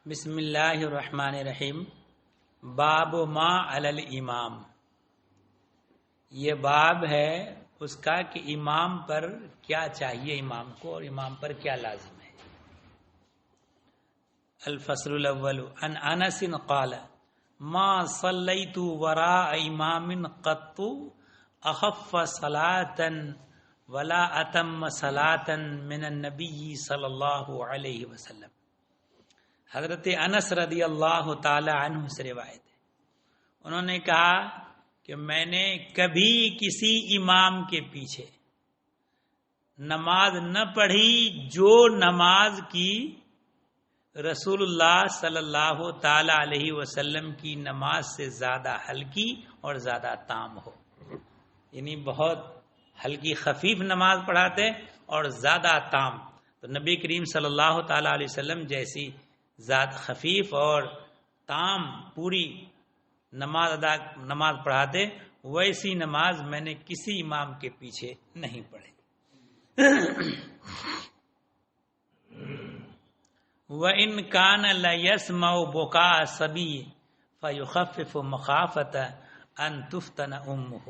بسم اللہ الرحمن الرحیم۔ باب ما علی الامام، یہ باب ہے اس کا کہ امام پر کیا چاہیے امام کو اور امام پر کیا لازم ہے۔ الفصل الاول عن انس قال ما صلیت وراء امام قط اخف صلاة ولا اتم صلاة من النبی صلی اللہ علیہ وسلم۔ حضرت انس رضی اللہ تعالی عنہ سے روایت ہے، انہوں نے کہا کہ میں نے کبھی کسی امام کے پیچھے نماز نہ پڑھی جو نماز کی رسول اللہ صلی اللہ تعالی علیہ وسلم کی نماز سے زیادہ ہلکی اور زیادہ تام ہو، یعنی بہت ہلکی خفیف نماز پڑھاتے اور زیادہ تام، تو نبی کریم صلی اللہ تعالی علیہ وسلم جیسی ذات خفیف اور تام پوری نماز پڑھاتے ویسی نماز میں نے کسی امام کے پیچھے نہیں پڑھی۔ وَإِنْ كَانَ لَيَسْمَعُ بُكَاءَ الصَّبِيِّ فَيُخَفِّفُ مَخَافَةَ أَن تُفْتَنَ أُمُّهُ۔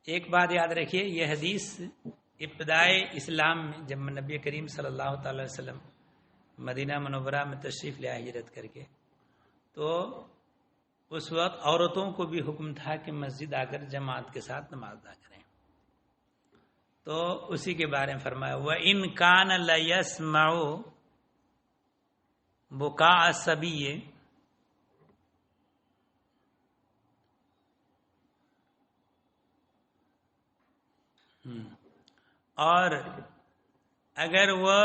ایک بات یاد رکھیے، یہ حدیث ابتدائے اسلام میں جب نبی کریم صلی اللہ تعالی علیہ وسلم مدینہ منورہ میں تشریف لے ہجرت کر کے، تو اس وقت عورتوں کو بھی حکم تھا کہ مسجد آ کر جماعت کے ساتھ نماز ادا کریں، تو اسی کے بارے میں فرمایا وَإِنْ كَانَ لَيَسْمَعُ بُكَاءَ الصَّبِيِّ، اور اگر وہ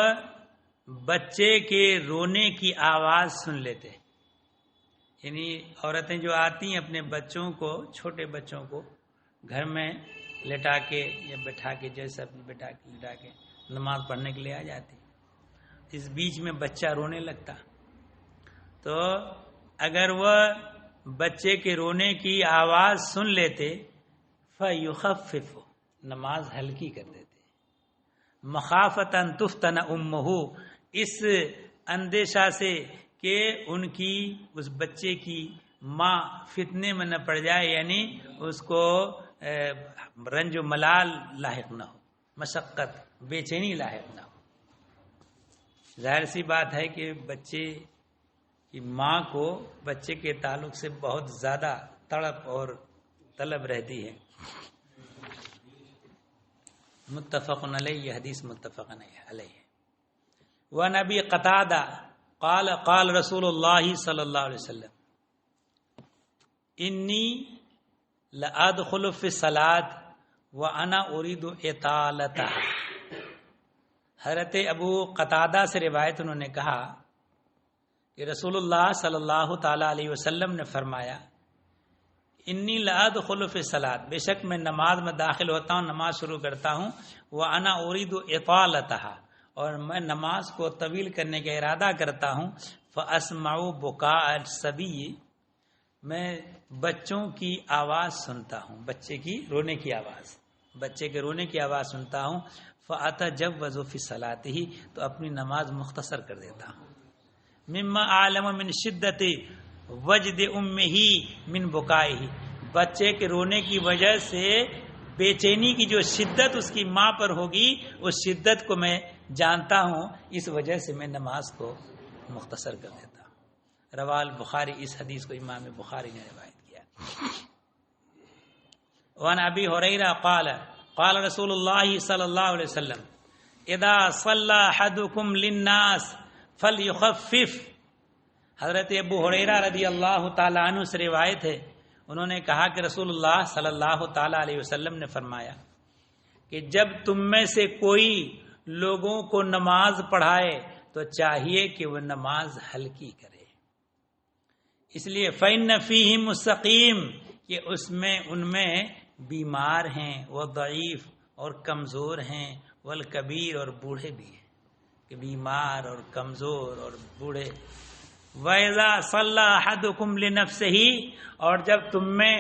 بچے کے رونے کی آواز سن لیتے، یعنی عورتیں جو آتی ہیں اپنے بچوں کو، چھوٹے بچوں کو گھر میں لٹا کے یا بٹھا کے، جیسا لٹا کے نماز پڑھنے کے لیے آ جاتی، اس بیچ میں بچہ رونے لگتا، تو اگر وہ بچے کے رونے کی آواز سن لیتے فَيُخَفِّفُ، نماز ہلکی کر دیتے، مخافةً تفتن امہ، اس اندیشہ سے کہ ان کی اس بچے کی ماں فتنے میں نہ پڑ جائے، یعنی اس کو رنج و ملال لاحق نہ ہو، مشقت بے چینی لاحق نہ ہو۔ ظاہر سی بات ہے کہ بچے کی ماں کو بچے کے تعلق سے بہت زیادہ تڑپ اور طلب رہتی ہے۔ متفق علیہ، یہ حدیث متفق علیہ۔ وعن ابی قتادہ قال قال رسول اللہ صلی اللہ علیہ وسلم انی لادخل فی الصلاۃ وانا اريد اطالتها۔ حضرت ابو قتادہ سے روایت، انہوں نے کہا کہ رسول اللہ صلی اللہ تعالی علیہ وسلم نے فرمایا انی لادخل فی الصلاۃ، بے شک میں نماز میں داخل ہوتا ہوں، نماز شروع کرتا ہوں، وانا اريد اطالتها، اور میں نماز کو طویل کرنے کا ارادہ کرتا ہوں، فاسمع بکاء الصبی، میں بچوں کی آواز سنتا ہوں، بچے کی رونے کی آواز، بچے کے رونے کی آواز سنتا ہوں، فاتجوز فی صلاته، تو اپنی نماز مختصر کر دیتا ہوں، مما اعلم من شدت وجد امہ من بکائہ، بچے کے رونے کی وجہ سے بے چینی کی جو شدت اس کی ماں پر ہوگی، اس شدت کو میں جانتا ہوں، اس وجہ سے میں نماز کو مختصر کر دیتا ہوں۔ رواہ البخاری، اس حدیث کو امام بخاری نے روایت کیا۔ وعن ابی ہریرہ قال قال رسول اللہ صلی اللہ علیہ وسلم اذا صلی احدکم للناس فلیخفف۔ حضرت ابو ہریرہ رضی اللہ تعالی عنہ سے روایت ہے، انہوں نے کہا کہ رسول اللہ صلی اللہ تعالی علیہ وسلم نے فرمایا کہ جب تم میں سے کوئی لوگوں کو نماز پڑھائے تو چاہیے کہ وہ نماز ہلکی کرے، اس لیے فإن فیہم السقیم، کہ اس میں ان میں بیمار ہیں، وہ ضعیف اور کمزور ہیں، والکبیر اور بوڑھے بھی ہیں، کہ بیمار اور کمزور اور بوڑھے۔ وَإِذَا صَلَّى أَحَدُكُمْ لِنَفْسِهِ، اور جب تم میں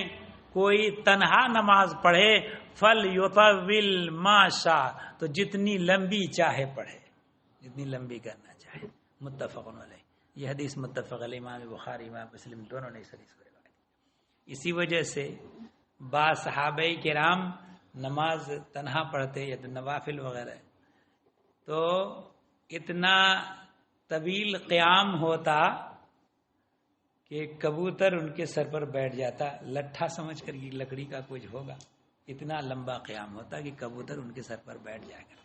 کوئی تنہا نماز پڑھے فَلْيُطَوِّلْ مَا شَاءَ، تو جتنی لمبی چاہے پڑھے، جتنی لمبی کرنا چاہے۔ متفق علیہ۔ یہ حدیث متفق علیہ، امام بخاری امام مسلم دونوں نے اس حدیث کو روایت کی۔ اسی وجہ سے بعض صحابہ کرام نماز تنہا پڑھتے یا نوافل وغیرہ تو اتنا طویل قیام ہوتا کہ کبوتر ان کے سر پر بیٹھ جاتا، لٹھا سمجھ کر کہ لکڑی کا کچھ ہوگا، اتنا لمبا قیام ہوتا کہ کبوتر ان کے سر پر بیٹھ جایا کرتا۔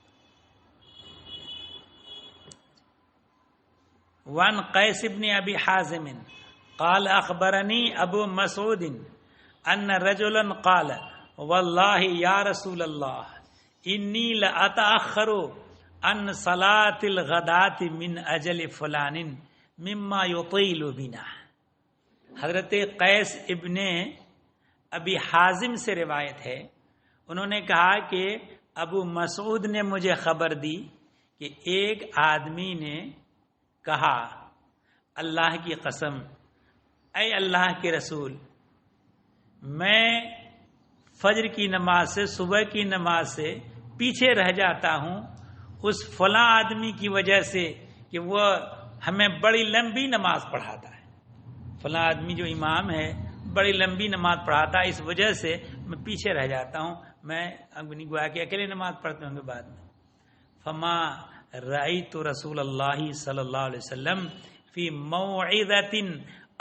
وان قیس بن ابی حازم قال اخبرنی ابو مسعود ان رجلا قال واللہ یا رسول اللہ انی لاتأخر عن صلاة الغداة من اجل فلان مما یطیل بنا۔ حضرت قیس ابن ابی حازم سے روایت ہے، انہوں نے کہا کہ ابو مسعود نے مجھے خبر دی کہ ایک آدمی نے کہا اللہ کی قسم اے اللہ کے رسول، میں فجر کی نماز سے، صبح کی نماز سے پیچھے رہ جاتا ہوں اس فلاں آدمی کی وجہ سے کہ وہ ہمیں بڑی لمبی نماز پڑھاتا ہے۔ فلاں آدمی جو امام ہے بڑی لمبی نماز پڑھاتا ہے، اس وجہ سے میں پیچھے رہ جاتا ہوں، میں اپنی گویا کہ اکیلے نماز پڑھتے ہوں گے بعد میں۔ فما رأیت رسول اللہ صلی اللہ علیہ وسلم فی موعظۃ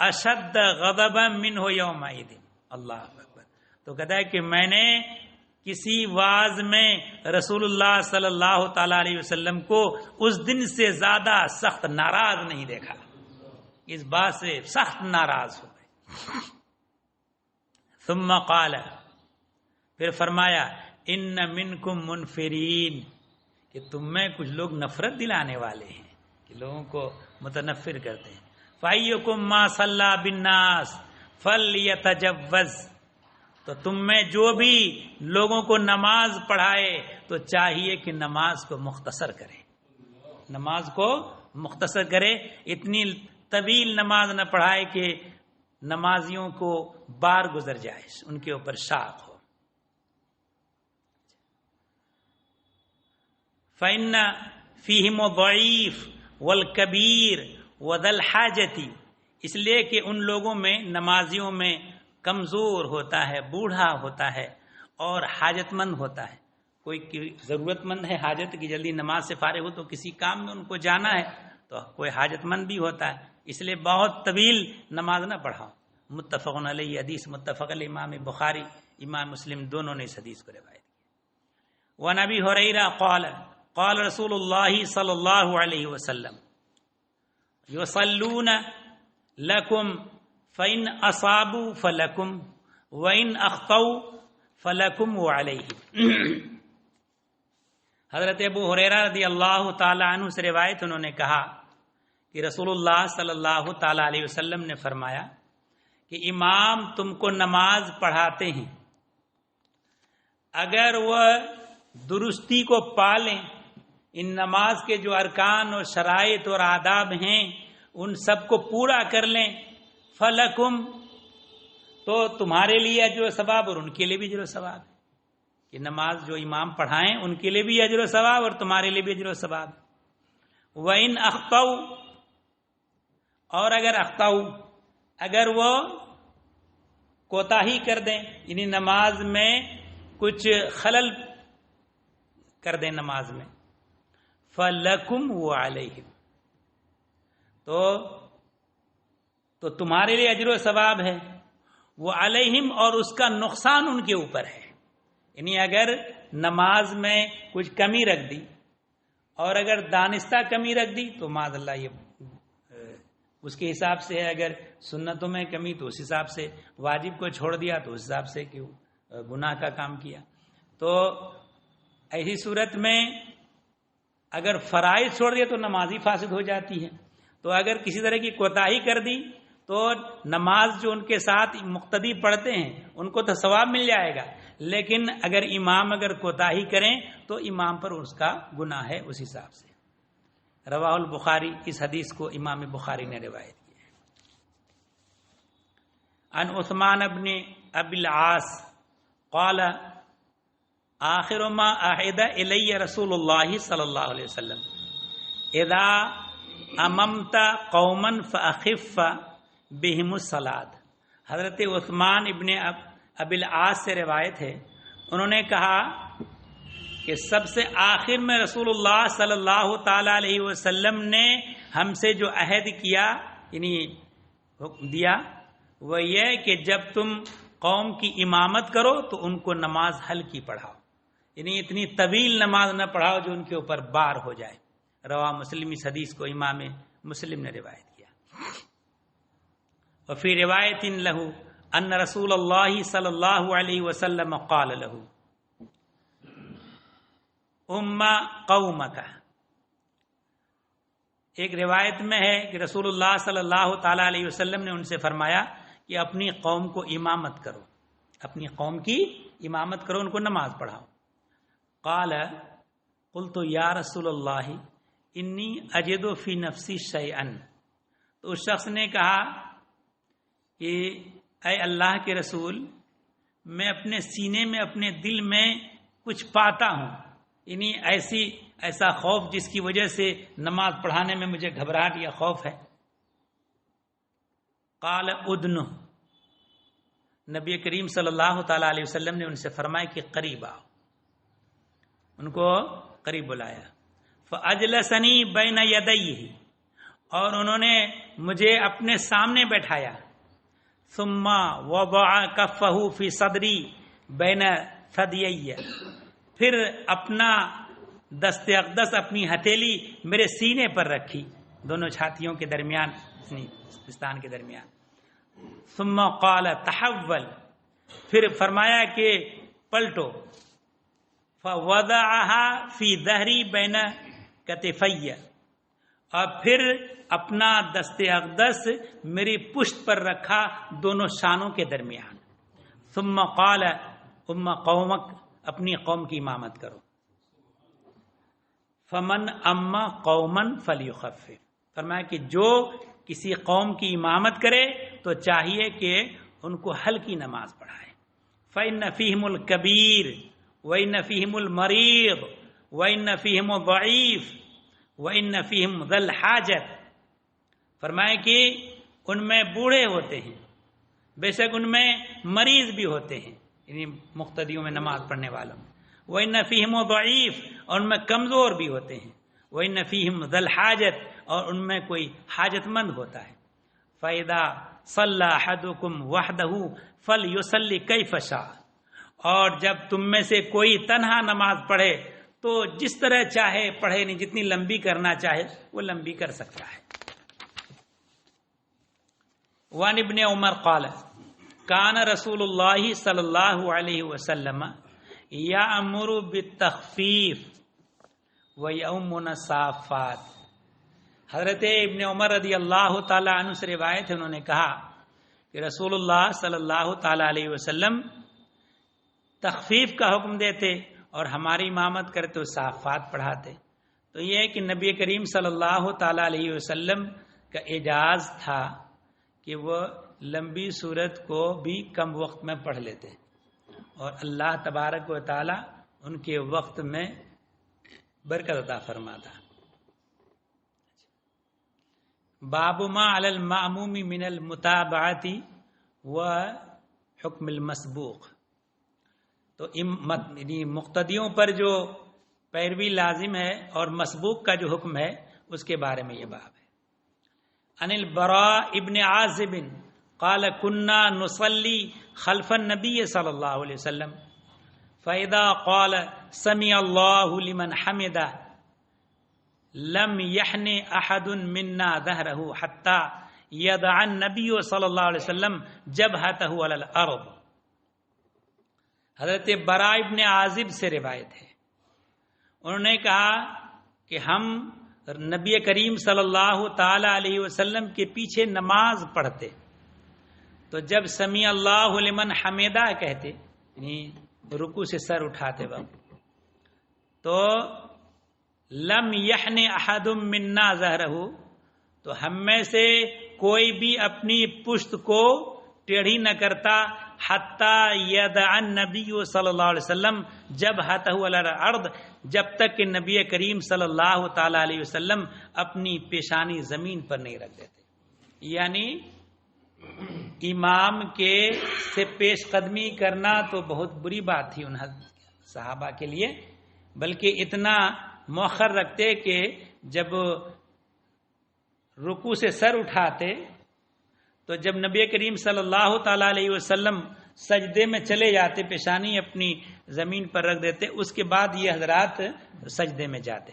اشد غضبا منہ یومئذ۔ اللہ اکبر۔ تو کہتا ہے کہ میں نے کسی واعظ میں رسول اللہ صلی اللہ تعالی علیہ وسلم کو اس دن سے زیادہ سخت ناراض نہیں دیکھا، اس بات سے سخت ناراض ہو گئے۔ ثم قال، پھر فرمایا ان منکم منفرین، کہ تم میں کچھ لوگ نفرت دلانے والے ہیں، کہ لوگوں کو متنفر کرتے ہیں۔ فَأَيُّكُمْ مَا صَلَّى بِالنَّاسِ فَلْيَتَجَوَّزْ، تو تم میں جو بھی لوگوں کو نماز پڑھائے تو چاہیے کہ نماز کو مختصر کرے، نماز کو مختصر کرے، اتنی طویل نماز نہ پڑھائے کہ نمازیوں کو بار گزر جائے، ان کے اوپر شاق ہو۔ فإن فیہم الضعیف والکبیر وذی الحاجۃ، اس لیے کہ ان لوگوں میں، نمازیوں میں کمزور ہوتا ہے، بوڑھا ہوتا ہے اور حاجت مند ہوتا ہے۔ کوئی ضرورت مند ہے، حاجت کی، جلدی نماز سے فارغ ہو تو کسی کام میں ان کو جانا ہے، تو کوئی حاجت مند بھی ہوتا ہے، اس لیے بہت طویل نماز نہ پڑھاؤ۔ متفق علیہ حدیث، متفق علیہ، امام بخاری امام مسلم دونوں نے اس حدیث کو روایت کی۔ وعن ابی ہریرہ قال قال رسول اللہ صلی اللہ علیہ وسلم یصلون لکم فإن اصابوا فلکم وإن اخطؤوا فلکم وعلیہم۔ حضرت ابو ہریرہ رضی اللہ تعالی عنہ سے روایت، انہوں نے کہا کہ رسول اللہ صلی اللہ تعالی علیہ وسلم نے فرمایا کہ امام تم کو نماز پڑھاتے ہیں، اگر وہ درستی کو پالیں، ان نماز کے جو ارکان اور شرائط اور آداب ہیں ان سب کو پورا کر لیں، فلکم، تو تمہارے لیے اجر و ثواب اور ان کے لیے بھی اجر و ثواب ہے، کہ نماز جو امام پڑھائیں ان کے لیے بھی اجر و ثواب اور تمہارے لیے بھی اجر و ثواب۔ وَإِنْ أَخْطَأُوا، اور اگر وہ کوتاہی کر دیں، یعنی نماز میں کچھ خلل کر دیں نماز میں، فَلَكُمْ وَعَلَيْهِمْ، تو تمہارے لیے اجر و ثواب ہے، وَعَلَيْهِمْ، اور اس کا نقصان ان کے اوپر ہے۔ یعنی اگر نماز میں کچھ کمی رکھ دی اور اگر دانستہ کمی رکھ دی تو معاذ اللہ یہ اس کے حساب سے ہے، اگر سنتوں میں کمی تو اس حساب سے، واجب کو چھوڑ دیا تو اس حساب سے کہ گناہ کا کام کیا۔ تو ایسی صورت میں اگر فرائض چھوڑ دیا تو نماز ہی فاسد ہو جاتی ہے، تو اگر کسی طرح کی کوتاہی کر دی تو نماز جو ان کے ساتھ مقتدی پڑھتے ہیں ان کو تو ثواب مل جائے گا، لیکن اگر امام کوتاہی کریں تو امام پر اس کا گناہ ہے اس حساب سے۔ رواہ البخاری، اس حدیث کو امام بخاری نے روایت کی ہے۔ عن عثمان بن ابی العاص قال آخر ما عہد الی رسول اللہ صلی اللہ علیہ وسلم اذا اممت قوما فاخف بہم الصلاۃ، حضرت عثمان ابن ابی العاص سے روایت ہے، انہوں نے کہا کہ سب سے آخر میں رسول اللہ صلی اللہ تعالی علیہ وسلم نے ہم سے جو عہد کیا یعنی حکم دیا وہ یہ کہ جب تم قوم کی امامت کرو تو ان کو نماز ہلکی پڑھاؤ، یعنی اتنی طویل نماز نہ پڑھاؤ جو ان کے اوپر بار ہو جائے۔ رواہ مسلم، اس حدیث کو امام مسلم نے روایت کیا۔ وفی روایت لہ ان رسول اللہ صلی اللہ علیہ وسلم قال لہ اما قومک، ایک روایت میں ہے کہ رسول اللہ صلی اللہ تعالی علیہ وسلم نے ان سے فرمایا کہ اپنی قوم کو امامت کرو، اپنی قوم کی امامت کرو، ان کو نماز پڑھاؤ۔ قال قلت یا رسول اللہ انی اجد فی نفسی شیئا، تو اس شخص نے کہا کہ اے اللہ کے رسول، میں اپنے سینے میں اپنے دل میں کچھ پاتا ہوں، یعنی ایسا خوف جس کی وجہ سے نماز پڑھانے میں مجھے گھبراہٹ یا خوف ہے۔ قال ادنو، نبی کریم صلی اللہ تعالی علیہ وسلم نے ان سے فرمایا کہ قریب آؤ، ان کو قریب بلایا۔ فاجلسنی بین یدیہ، اور انہوں نے مجھے اپنے سامنے بیٹھایا۔ ثم وضع کفہ فی صدری بین ثدیی، پھر اپنا دست اقدس اپنی ہتھیلی میرے سینے پر رکھی، دونوں چھاتیوں کے درمیان، پستان کے درمیان۔ ثم قال تحول، پھر فرمایا کہ پلٹو۔ فوضعها فی ظہری بین کتفی، اور پھر اپنا دست اقدس میری پشت پر رکھا دونوں شانوں کے درمیان۔ ثم قال ام قومک، اپنی قوم کی امامت کرو۔ فمن اما قوما فلیخفف، فرمایا کہ جو کسی قوم کی امامت کرے تو چاہیے کہ ان کو ہلکی نماز پڑھائے۔ فإن فیہم الکبیر وإن فیہم المریض وإن فیہم الضعیف وإن فیہم ذی الحاجت، فرمایا کہ ان میں بوڑھے ہوتے ہیں، بے شک ان میں مریض بھی ہوتے ہیں، یعنی مقتدیوں میں نماز پڑھنے والوں میں۔ وَإِنَّ فِيهِمْ ضَعِيف، اور ان میں کمزور بھی ہوتے ہیں۔ وَإِنَّ فِيهِمْ ذَا الْحَاجَةِ، اور ان میں کوئی حاجت مند ہوتا ہے۔ فَإِذَا صَلَّى أَحَدُكُمْ وَحْدَهُ فَلْيُصَلِّ كَيْفَ شَاءَ، اور جب تم میں سے کوئی تنہا نماز پڑھے تو جس طرح چاہے پڑھے، نہیں جتنی لمبی کرنا چاہے وہ لمبی کر سکتا ہے۔ وعن ابن عمر قال کان رسول اللہ صلی اللہ علیہ وسلم یأمر بالتخفیف ویؤمنا الصافات، حضرت ابن عمر رضی اللہ تعالی عنہ سے روایت ہے، انہوں نے کہا کہ رسول اللہ صلی اللہ تعالی علیہ وسلم تخفیف کا حکم دیتے اور ہماری امامت کرتے تو صافات پڑھاتے۔ تو یہ ہے کہ نبی کریم صلی اللہ تعالی علیہ وسلم کا اعجاز تھا کہ وہ لمبی صورت کو بھی کم وقت میں پڑھ لیتے، اور اللہ تبارک و تعالی ان کے وقت میں برکت عطا فرماتا۔ باب ما علی المأموم من المتابعت و حکم المسبوق، تو مقتدیوں پر جو پیروی لازم ہے اور مسبوق کا جو حکم ہے اس کے بارے میں یہ باب ہے۔ عن البراء ابن عازب قال كنا نصلي خلف النبي صلی اللہ علیہ وسلم فإذا قال سمع الله لمن حمده لم يحن أحد منا ظهره حتى يضع النبي صلی اللہ علیہ وسلم جبهته على الأرض۔ حضرت براء ابن عازب سے روایت ہے، انہوں نے کہا کہ ہم نبی کریم صلی اللہ تعالی علیہ وسلم کے پیچھے نماز پڑھتے تو جب سمیع اللہ لمن حمیدہ کہتے، یعنی رکوع سے سر اٹھاتے وقت، تو لم یحن احد منا ظہرہ، تو ہم میں سے کوئی بھی اپنی پشت کو ٹیڑھی نہ کرتا حتی یدع النبی صلی اللہ علیہ وسلم جبہتہ علی الارض، جب تک کہ نبی کریم صلی اللہ تعالی علیہ وسلم اپنی پیشانی زمین پر نہیں رکھ دیتے. یعنی امام کے سے پیش قدمی کرنا تو بہت بری بات تھی ان صحابہ کے لیے، بلکہ اتنا مؤخر رکھتے کہ جب رکوع سے سر اٹھاتے تو جب نبی کریم صلی اللہ تعالی علیہ وسلم سجدے میں چلے جاتے پیشانی اپنی زمین پر رکھ دیتے، اس کے بعد یہ حضرات سجدے میں جاتے.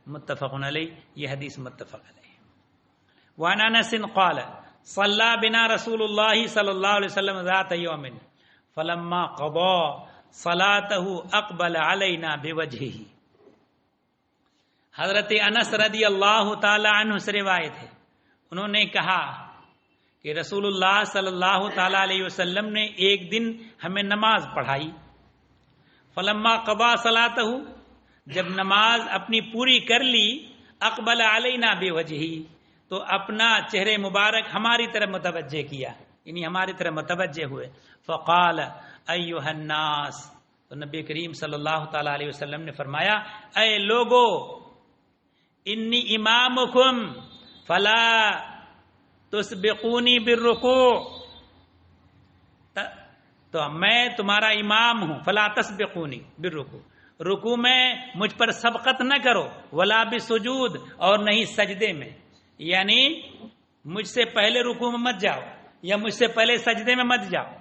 متفق علیہ، یہ حدیث متفق علیہ. وعن انس قال صلی بنا رسول اللہ صلی اللہ علیہ وسلم ذات یوم فلما قضى صلاته اقبل علینا بوجہہ. حضرت انس رضی اللہ تعالی عنہ سے روایت ہے، انہوں نے کہا کہ رسول اللہ صلی اللہ تعالی علیہ وسلم نے ایک دن ہمیں نماز پڑھائی. فلما قضى صلاته، جب نماز اپنی پوری کر لی، اقبل علینا بوجہہ، تو اپنا چہرے مبارک ہماری طرف متوجہ کیا، یعنی ہماری طرف متوجہ ہوئے. فقال ایھا الناس، تو نبی کریم صلی اللہ تعالی علیہ وسلم نے فرمایا اے لوگو، انی امامکم فلا تسبقونی بالرکوع، تو میں تمہارا امام ہوں، فلا تسبقونی بالرکوع، رکوع میں مجھ پر سبقت نہ کرو، ولا بالسجود، اور نہیں سجدے میں، یعنی مجھ سے پہلے رکوع میں مت جاؤ یا مجھ سے پہلے سجدے میں مت جاؤ،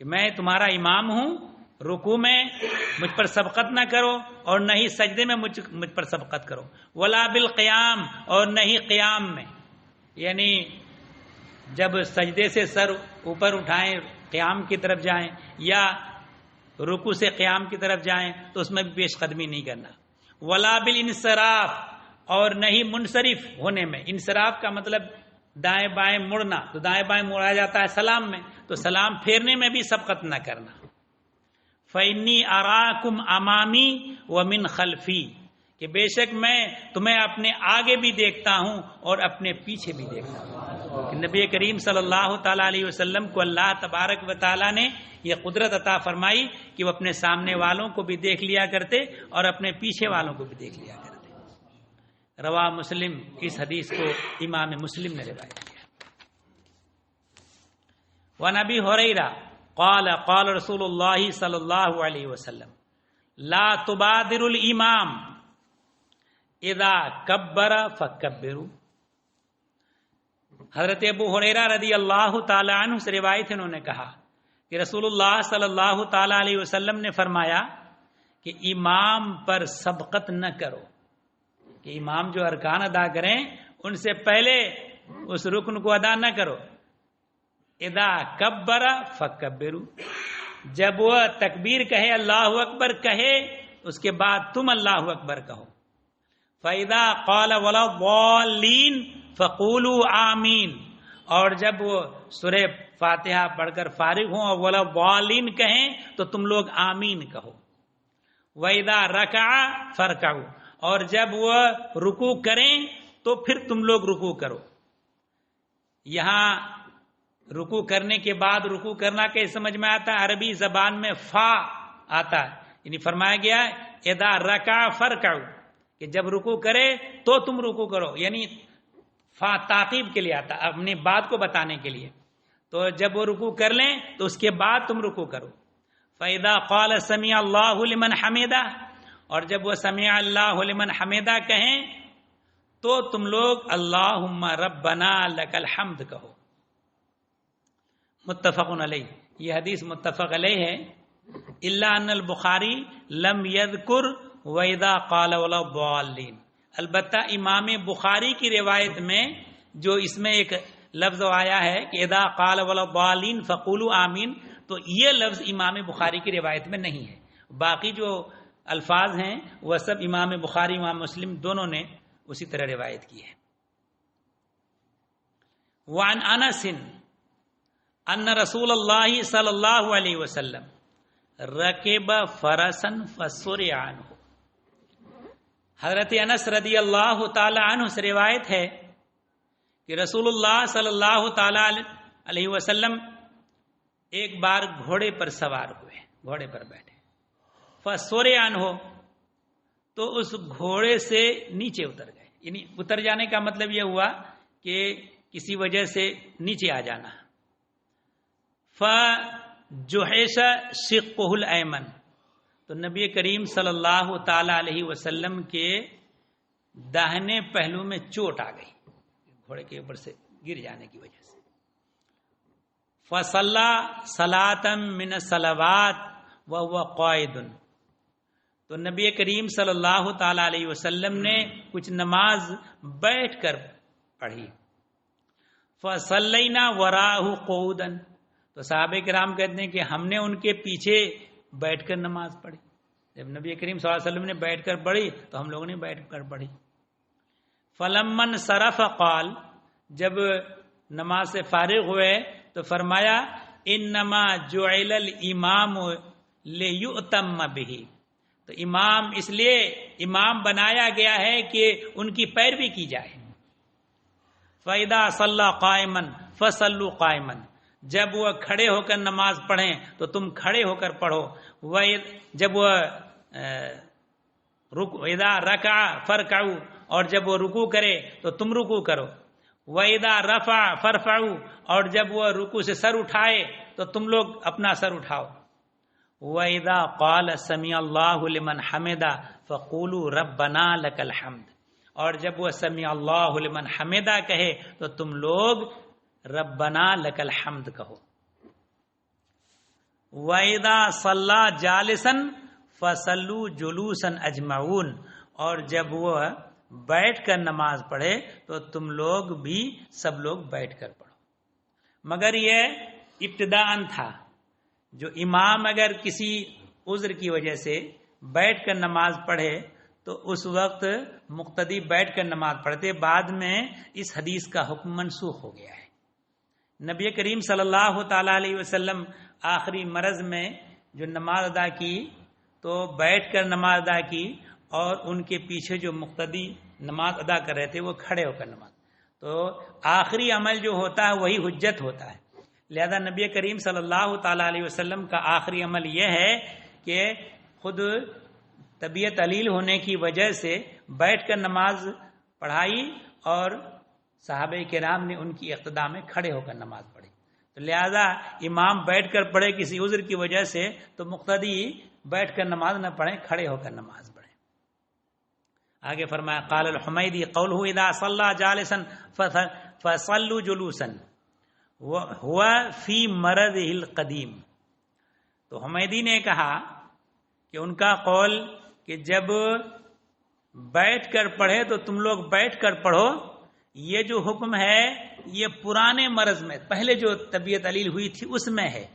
کہ میں تمہارا امام ہوں، رکوع میں مجھ پر سبقت نہ کرو اور نہ ہی سجدے میں مجھ پر سبقت کرو، ولا بالقیام، اور نہ ہی قیام میں، یعنی جب سجدے سے سر اوپر اٹھائیں قیام کی طرف جائیں یا رکوع سے قیام کی طرف جائیں تو اس میں بھی پیش قدمی نہیں کرنا. ولا بالانصراف، اور نہیں منصرف ہونے میں. انصراف کا مطلب دائیں بائیں مڑنا، تو دائیں بائیں مڑا جاتا ہے سلام میں، تو سلام پھیرنے میں بھی سبقت نہ کرنا. فإنی اراکم امامی ومن خلفی، کہ بے شک میں تمہیں اپنے آگے بھی دیکھتا ہوں اور اپنے پیچھے بھی دیکھتا ہوں. کہ نبی کریم صلی اللہ تعالی علیہ وسلم کو اللہ تبارک و تعالی نے یہ قدرت عطا فرمائی کہ وہ اپنے سامنے والوں کو بھی دیکھ لیا کرتے اور اپنے پیچھے والوں کو بھی دیکھ لیا کرتے. رواہ مسلم، اس حدیث کو امام مسلم نے روایت کیا. وعن ابی ہریرہ قال قال رسول اللہ صلی اللہ علیہ وسلم لا تبادر الامام اذا کبر فکبروا. حضرت ابو ہریرہ رضی اللہ تعالی عنہ سے روایت ہے، انہوں نے کہا کہ رسول اللہ صلی اللہ تعالی علیہ وسلم نے فرمایا کہ امام پر سبقت نہ کرو، کہ امام جو ارکان ادا کریں ان سے پہلے اس رکن کو ادا نہ کرو. اذا کبر فکبروا، جب وہ تکبیر کہے، اللہ اکبر کہے، اس کے بعد تم اللہ اکبر کہو. فاذا قال ولا الضالین فقولوا آمین، اور جب وہ سورہ فاتحہ پڑھ کر فارغ ہوں اور ولا الضالین کہیں تو تم لوگ آمین کہو. واذا رکع فرکعوا، اور جب وہ رکوع کریں تو پھر تم لوگ رکوع کرو. یہاں رکوع کرنے کے بعد رکوع کرنا کیسے سمجھ میں آتا ہے؟ عربی زبان میں فا آتا ہے، یعنی فرمایا گیا اذا رکع فرکعوا، کہ جب رکوع کرے تو تم رکوع کرو، یعنی فا تعقیب کے لیے آتا ہے، اپنی بات کو بتانے کے لیے. تو جب وہ رکوع کر لیں تو اس کے بعد تم رکوع کرو. فاذا قال سمع اللہ لمن حمدہ، اور جب وہ سمع اللہ لمن حمدہ کہیں تو تم لوگ اللہم ربنا لک الحمد کہو. متفق علیہ، یہ حدیث متفق علیہ ہے. الا ان البخاری لم یذکر واذا قال ولا الضالین، البتہ امام بخاری کی روایت میں جو اس میں ایک لفظ آیا ہے کہ اذا قال ولا الضالین فقولوا آمین، تو یہ لفظ امام بخاری کی روایت میں نہیں ہے. باقی جو الفاظ ہیں وہ سب امام بخاری امام مسلم دونوں نے اسی طرح روایت کی ہے. وعن انس ان رسول اللہ صلی اللہ علیہ وسلم رکب فرسا فسرع عنہ. حضرت انس رضی اللہ تعالی عنہ سے روایت ہے کہ رسول اللہ صلی اللہ تعالی علیہ وسلم ایک بار گھوڑے پر سوار ہوئے، گھوڑے پر بیٹھے، فسورے عنہ، تو اس گھوڑے سے نیچے اتر گئے، یعنی اتر جانے کا مطلب یہ ہوا کہ کسی وجہ سے نیچے آ جانا۔ فجحش شقہ الایمن، تو نبی کریم صلی اللہ تعالی علیہ وسلم کے داہنے پہلو میں چوٹ آ گئی، گھوڑے کے اوپر سے گر جانے کی وجہ سے۔ فصلی صلاۃ من الصلوات وهو قائد، تو نبی کریم صلی اللہ تعالی علیہ وسلم نے کچھ نماز بیٹھ کر پڑھی۔ فصلینا وراءہ قعودا، تو صحابہ کرام کہتے ہیں کہ ہم نے ان کے پیچھے بیٹھ کر نماز پڑھی، جب نبی کریم صلی اللہ علیہ وسلم نے بیٹھ کر پڑھی تو ہم لوگوں نے بیٹھ کر پڑھی۔ فلما انصرف قال، جب نماز سے فارغ ہوئے تو فرمایا انما جعل الامام لیؤتم بہ، تو امام اس لیے امام بنایا گیا ہے کہ ان کی پیروی کی جائے۔ فَإِذَا صَلَّى قَائِمًا فَصَلُّوا قَائِمًا، جب وہ کھڑے ہو کر نماز پڑھیں تو تم کھڑے ہو کر پڑھو، جب وہ اذا رکع فرکعوا، اور جب وہ رکوع کرے تو تم رکوع کرو، وَإِذَا رَفَعَ فَارْفَعُوا، اور جب وہ رکوع سے سر اٹھائے تو تم لوگ اپنا سر اٹھاؤ، وَإِذَا قَالَ سَمِعَ اللَّهُ لِمَنْ حَمِدَهُ فَقُولُوا رَبَّنَا لَكَ الْحَمْدُ، اور جب وہ سمیع اللہ لمن حمدہ کہے تو تم لوگ ربنا لک الحمد کہو۔ وَإِذَا صَلَّى جَالِسًا فَصَلُّوا جُلُوسًا أَجْمَعُونَ، اور جب وہ بیٹھ کر نماز پڑھے تو تم لوگ بھی سب لوگ بیٹھ کر پڑھو۔ مگر یہ ابتداءً تھا، جو امام اگر کسی عذر کی وجہ سے بیٹھ کر نماز پڑھے تو اس وقت مقتدی بیٹھ کر نماز پڑھتے، بعد میں اس حدیث کا حکم منسوخ ہو گیا ہے۔ نبی کریم صلی اللہ تعالی علیہ وسلم آخری مرض میں جو نماز ادا کی تو بیٹھ کر نماز ادا کی، اور ان کے پیچھے جو مقتدی نماز ادا کر رہے تھے وہ کھڑے ہو کر نماز، تو آخری عمل جو ہوتا ہے وہی حجت ہوتا ہے۔ لہذا نبی کریم صلی اللہ تعالی علیہ وسلم کا آخری عمل یہ ہے کہ خود طبیعت علیل ہونے کی وجہ سے بیٹھ کر نماز پڑھائی، اور صحابہ کرام نے ان کی اقتداء میں کھڑے ہو کر نماز پڑھی۔ تو لہذا امام بیٹھ کر پڑھے کسی عذر کی وجہ سے تو مقتدی بیٹھ کر نماز نہ پڑھیں، کھڑے ہو کر نماز پڑھیں۔ آگے فرمایا قال الحمیدی قولہ اذا صلی جالسا فصلوا جلوسا ہوا فی مرضہ القدیم، تو حمیدی نے کہا کہ ان کا قول کہ جب بیٹھ کر پڑھے تو تم لوگ بیٹھ کر پڑھو، یہ جو حکم ہے یہ پرانے مرض میں، پہلے جو طبیعت علیل ہوئی تھی اس میں ہے۔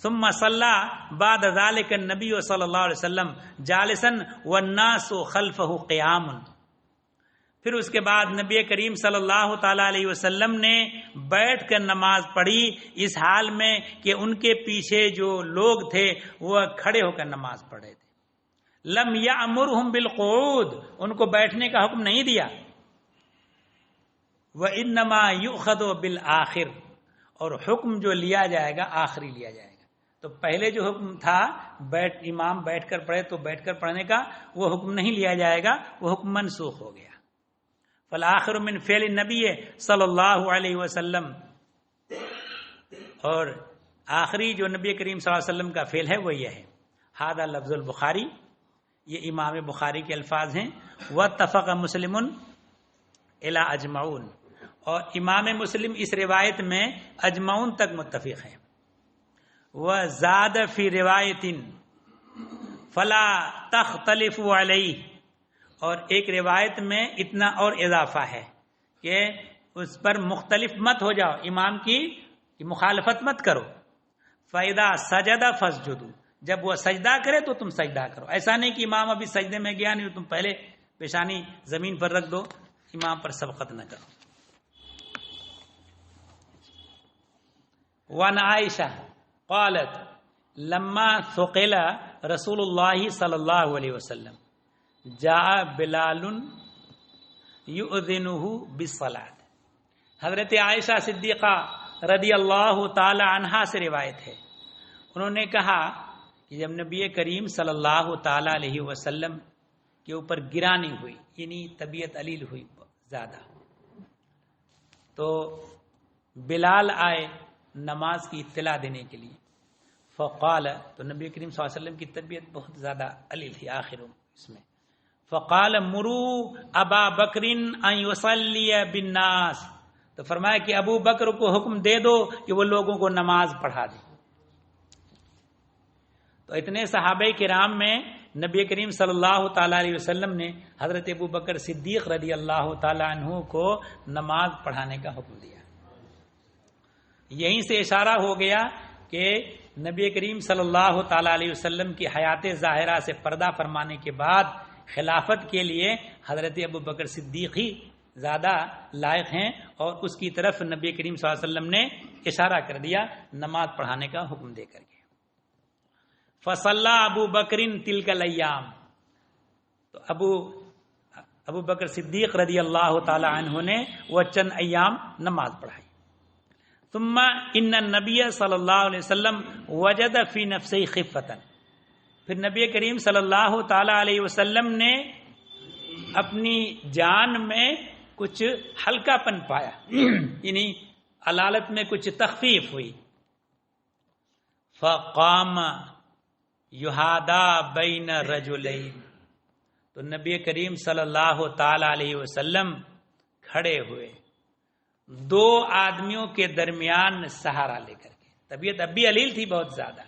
ثم صلی بعد ذلك النبی صلی اللہ علیہ وسلم جالسا والناس خلفہ قیام، پھر اس کے بعد نبی کریم صلی اللہ تعالی علیہ وسلم نے بیٹھ کر نماز پڑھی، اس حال میں کہ ان کے پیچھے جو لوگ تھے وہ کھڑے ہو کر نماز پڑھ رہے تھے۔ لم یأمرہم بالقعود، ان کو بیٹھنے کا حکم نہیں دیا۔ وَإِنَّمَا يُؤْخَذُ بِالْآخِرِ، اور حکم جو لیا جائے گا آخری لیا جائے گا۔ تو پہلے جو حکم تھا امام بیٹھ کر پڑھے تو بیٹھ کر پڑھنے کا، وہ حکم نہیں لیا جائے گا، وہ حکم منسوخ ہو گیا۔ فالآخر من فعل النبی صلی اللہ علیہ وسلم، اور آخری جو نبی کریم صلی اللہ علیہ وسلم کا فعل ہے وہ یہ ہے۔ ھذا لفظ البخاری، یہ امام بخاری کے الفاظ ہیں۔ واتفق مسلم الی اجمعون، اور امام مسلم اس روایت میں اجمعون تک متفق ہیں۔ وزاد فی روایت فلا تختلفوا علیہ، اور ایک روایت میں اتنا اور اضافہ ہے کہ اس پر مختلف مت ہو جاؤ، امام کی مخالفت مت کرو۔ فَإِذَا سَجَدَ فَاسْجُدُوا، جب وہ سجدہ کرے تو تم سجدہ کرو، ایسا نہیں کہ امام ابھی سجدے میں گیا نہیں تم پہلے پیشانی زمین پر رکھ دو، امام پر سبقت نہ کرو۔ وَعَنْ عَائِشَةَ قالت لما ثقل رسول اللہ صلی اللہ علیہ وسلم جاء بلال یؤذنہ بالصلاۃ، حضرت عائشہ صدیقہ رضی اللہ تعالی عنہا سے روایت ہے، انہوں نے کہا کہ جب نبی کریم صلی اللہ تعالی علیہ وسلم کے اوپر گرانی ہوئی، یعنی طبیعت علیل ہوئی زیادہ، تو بلال آئے نماز کی اطلاع دینے کے لیے، فقال، تو نبی کریم صلی اللہ علیہ وسلم کی طبیعت بہت زیادہ علیل تھی آخر اس میں، فقال مرو ابا بکر ان یصلی بالناس، تو فرمایا کہ ابو بکر کو حکم دے دو کہ وہ لوگوں کو نماز پڑھا دے۔ تو اتنے صحابہ کرام میں نبی کریم صلی اللہ تعالی علیہ وسلم نے حضرت ابو بکر صدیق رضی اللہ تعالی عنہ کو نماز پڑھانے کا حکم دیا۔ یہیں سے اشارہ ہو گیا کہ نبی کریم صلی اللہ تعالی علیہ وسلم کی حیات ظاہرہ سے پردہ فرمانے کے بعد خلافت کے لیے حضرت ابو بکر صدیق ہی زیادہ لائق ہیں، اور اس کی طرف نبی کریم صلی اللہ علیہ وسلم نے اشارہ کر دیا نماز پڑھانے کا حکم دے کر کے۔ فصلی ابو بکر تلک الایام، تو ابو بکر صدیق رضی اللہ تعالی عنہ نے وہ چند ایام نماز پڑھائی۔ ثم ان النبی صلی اللہ علیہ وسلم وجد فی نفسہ خفۃ، پھر نبی کریم صلی اللہ تعالی علیہ وسلم نے اپنی جان میں کچھ ہلکا پن پایا، یعنی علالت میں کچھ تخفیف ہوئی۔ فقام یہادا بین رجلین، تو نبی کریم صلی اللہ تعالی علیہ وسلم کھڑے ہوئے دو آدمیوں کے درمیان سہارا لے کر کے۔ طبیعت اب بھی علیل تھی بہت زیادہ،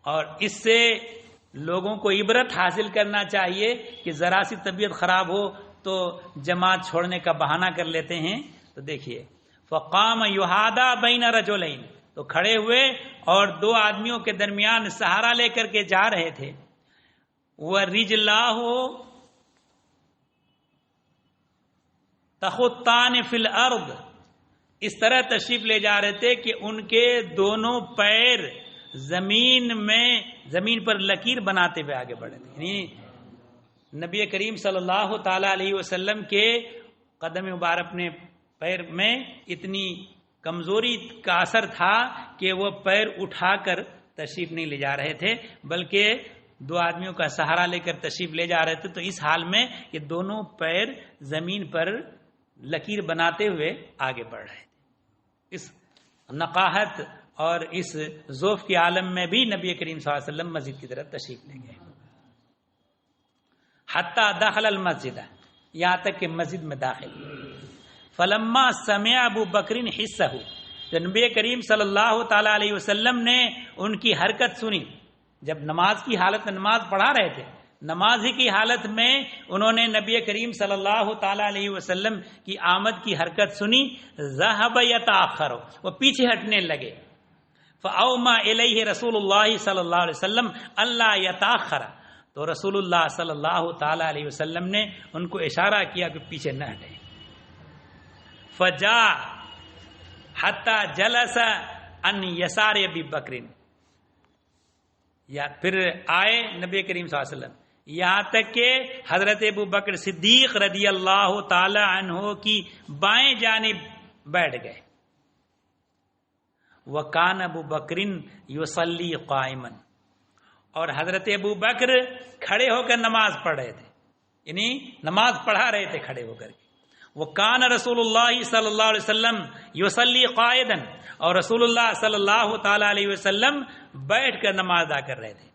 اور اس سے لوگوں کو عبرت حاصل کرنا چاہیے کہ ذرا سی طبیعت خراب ہو تو جماعت چھوڑنے کا بہانہ کر لیتے ہیں۔ تو دیکھیے فقام یہادا بین رجلین، تو کھڑے ہوئے اور دو آدمیوں کے درمیان سہارا لے کر کے جا رہے تھے۔ وَرِجْلَاهُ تَخُطَّانِ فِي الْأَرْضِ، اس طرح تشریف لے جا رہے تھے کہ ان کے دونوں پیر زمین پر لکیر بناتے ہوئے آگے بڑھے تھے، یعنی نبی کریم صلی اللہ تعالی علیہ وسلم کے قدم مبارک اپنے پیر میں اتنی کمزوری کا اثر تھا کہ وہ پیر اٹھا کر تشریف نہیں لے جا رہے تھے، بلکہ دو آدمیوں کا سہارا لے کر تشریف لے جا رہے تھے۔ تو اس حال میں یہ دونوں پیر زمین پر لکیر بناتے ہوئے آگے بڑھ رہے تھے۔ اس نقاہت اور اس ذوف کے عالم میں بھی نبی کریم صلی اللہ علیہ وسلم مسجد کی طرف تشریف لے گئے، حتی دخل المسجد، یہاں تک کہ مسجد میں داخل۔ فلما سمع ابو بکر حصہ، جب نبی کریم صلی اللہ تعالی علیہ وسلم نے ان کی حرکت سنی، جب نماز کی حالت میں نماز پڑھا رہے تھے، نماز ہی کی حالت میں انہوں نے نبی کریم صلی اللہ تعالی علیہ وسلم کی آمد کی حرکت سنی، ذهب يتأخر، وہ پیچھے ہٹنے لگے۔ فاوما الیہ رسول اللہ صلی اللہ علیہ وسلم اللہ یتأخر، تو رسول اللہ صلی اللہ تعالی علیہ وسلم نے ان کو اشارہ کیا کہ پیچھے نہ ہٹیں۔ فجاء حتی جلس ان یسار ابی بکر، یا پھر آئے نبی کریم صلی اللہ علیہ وسلم یہاں تک کہ حضرت ابو بکر صدیق رضی اللہ تعالی عنہ کی بائیں جانب بیٹھ گئے۔ وکان ابو بکر یصلی قائما، اور حضرت ابو بکر کھڑے ہو کر نماز پڑھ رہے تھے، یعنی نماز پڑھا رہے تھے کھڑے ہو کر کے۔ وکان رسول اللہ صلی اللہ علیہ وسلم یصلی قائدا، اور رسول اللہ صلی اللہ تعالی علیہ وسلم بیٹھ کر نماز ادا کر رہے تھے۔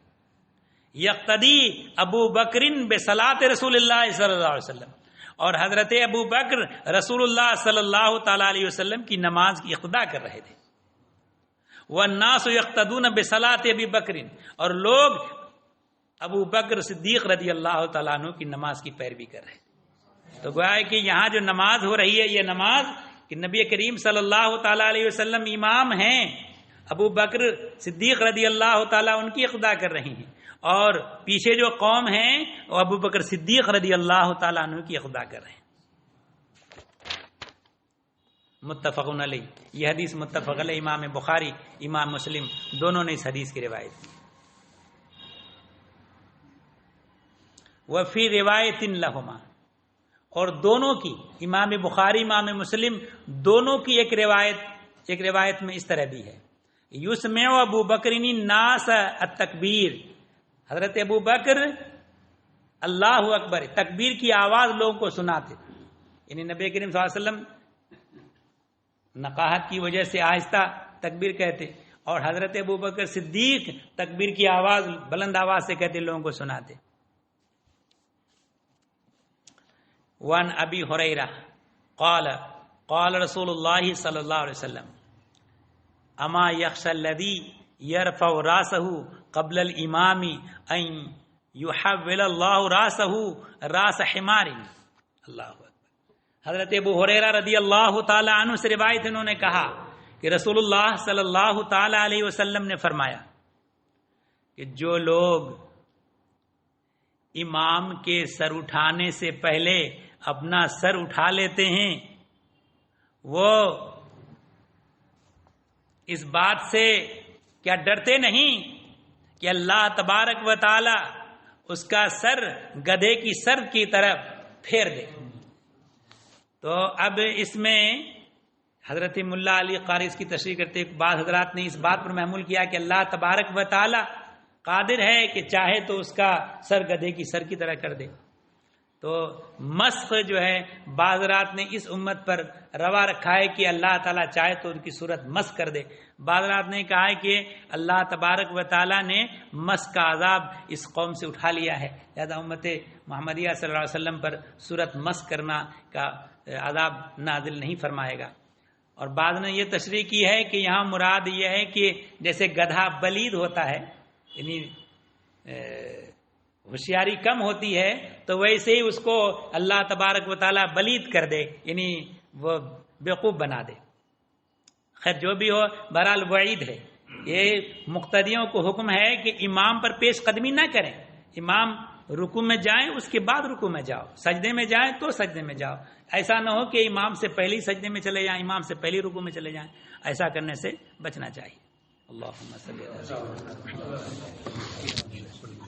یقتدی ابو بکر بصلاۃ رسول اللہ صلی اللہ علیہ وسلم، اور حضرت ابو بکر رسول اللہ صلی اللہ تعالی علیہ وسلم کی نماز کی اقتدا کر رہے تھے۔ والناس یقتدون بصلاۃ ابی بکر، اور لوگ ابو بکر صدیق رضی اللہ تعالیٰ عنہ کی نماز کی پیروی کر رہے تھے۔ تو گویا ہے کہ یہاں جو نماز ہو رہی ہے، یہ نماز کہ نبی کریم صلی اللہ تعالی علیہ وسلم امام ہیں، ابو بکر صدیق رضی اللہ تعالیٰ ان کی اقتدا کر رہی ہیں، اور پیچھے جو قوم ہیں وہ ابو بکر صدیق رضی اللہ تعالیٰ عنہ کی اقتدا کر رہے ہیں۔ متفق علیہ، یہ حدیث متفق علیہ، امام بخاری امام مسلم دونوں نے اس حدیث کی روایت کی۔ وفی روایت لہما، اور دونوں کی، امام بخاری امام مسلم دونوں کی ایک روایت ایک روایت میں اس طرح بھی ہے یسمع ابو بکرنی ناس التکبیر، حضرت ابو بکر اللہ اکبر تکبیر کی آواز لوگوں کو سناتے، یعنی نبی کریم صلی اللہ علیہ وسلم نقاہت کی وجہ سے آہستہ تکبیر کہتے، اور حضرت ابو بکر صدیق تکبیر کی آواز بلند آواز سے کہتے، لوگوں کو سناتے۔ وان ابی ہریرہ قال قال رسول اللہ صلی اللہ علیہ وسلم اما یخشى الذی یرفع راسہ قبل الامام ان یحول اللہ راسہ راس حمار۔ اللہ اکبر۔ حضرت ابو ہریرہ رضی اللہ تعالی عنہ سے روایت انہوں نے کہا کہ رسول اللہ صلی اللہ تعالی علیہ وسلم نے فرمایا کہ جو لوگ امام کے سر اٹھانے سے پہلے اپنا سر اٹھا لیتے ہیں وہ اس بات سے کیا ڈرتے نہیں کہ اللہ تبارک و تعالی اس کا سر گدھے کی سر کی طرف پھیر دے۔ تو اب اس میں حضرت ملا علی قاری اس کی تشریح کرتے بعض حضرات نے اس بات پر محمول کیا کہ اللہ تبارک و تعالی قادر ہے کہ چاہے تو اس کا سر گدھے کی سر کی طرح کر دے۔ تو مسخ جو ہے بعض حضرات نے اس امت پر روا رکھا ہے کہ اللہ تعالیٰ چاہے تو ان کی صورت مسخ کر دے، بعض حضرات نے کہا ہے کہ اللہ تبارک و تعالیٰ نے مسخ کا عذاب اس قوم سے اٹھا لیا ہے، لہذا امت محمدیہ صلی اللہ علیہ وسلم پر صورت مسخ کرنا کا عذاب نازل نہیں فرمائے گا۔ اور بعض نے یہ تشریح کی ہے کہ یہاں مراد یہ ہے کہ جیسے گدھا بلید ہوتا ہے، یعنی ہوشیاری کم ہوتی ہے، تو ویسے ہی اس کو اللہ تبارک و تعالیٰ بلید کر دے، یعنی وہ بیوقوف بنا دے۔ خیر جو بھی ہو، بہرحال وعید ہے، یہ مقتدیوں کو حکم ہے کہ امام پر پیش قدمی نہ کریں، امام رکوع میں جائیں اس کے بعد رکوع میں جاؤ، سجدے میں جائیں تو سجدے میں جاؤ، ایسا نہ ہو کہ امام سے پہلے سجدے میں چلے جائیں، امام سے پہلے رکوع میں چلے جائیں، ایسا کرنے سے بچنا چاہیے۔ اللہم صلی اللہ علیہ وسلم۔